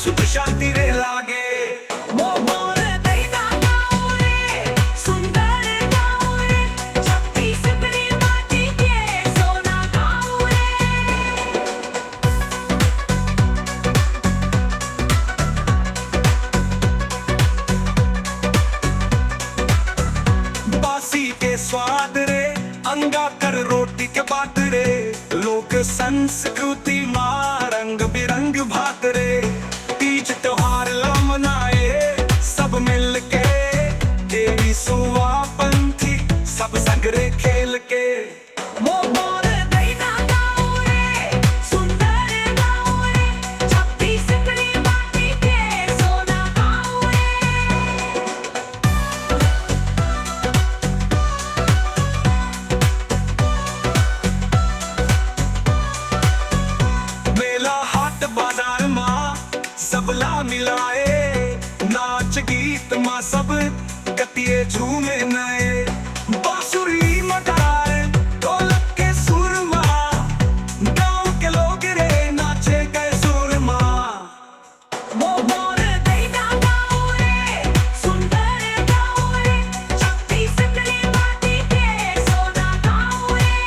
सुख शांति रे लागे। वो मोर दैना गाँव रे, सुंदर गाँव रे, छत्तीसगढ़ी माटी के सोना गाँव रे। बासी के स्वाद रे, अंगा कर रोटी के बात रे, लोक संस्कृति माँ रंग बिरंग भात रे। तीज त्योहार मनाए सब मिल के, देवी सुवा पंथी सब संग रे खेल के। वो मोर दैना गाँव रे, सुंदर गाँव रे, छत्तीसगढ़ी माटी के सोना गाँव रे। मेला हाट बाजार माँ सबला मिलाए, नाच गीत माँ सब गतिये झूमे नए। बांसुरी मदार ढोलक के सुर माँ, गाँव के लोग रे नाचे गए सुर माँ। वो मोर दैना गाँव रे, सुंदर गाँव रे, छत्तीसगढ़ी माटी के सोना गाँव रे।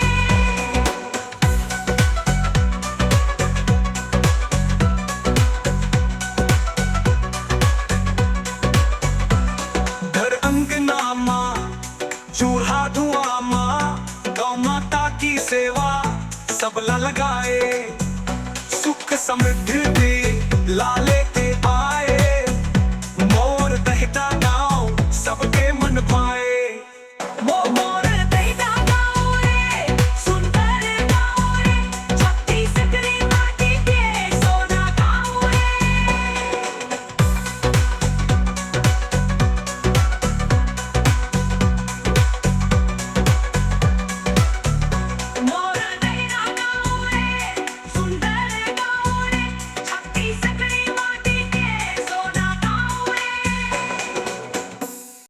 घर अंगना माँ चूल्हा धुआं माँ, गौ माता की सेवा सबला लगाए। सुख समृद्धि लाले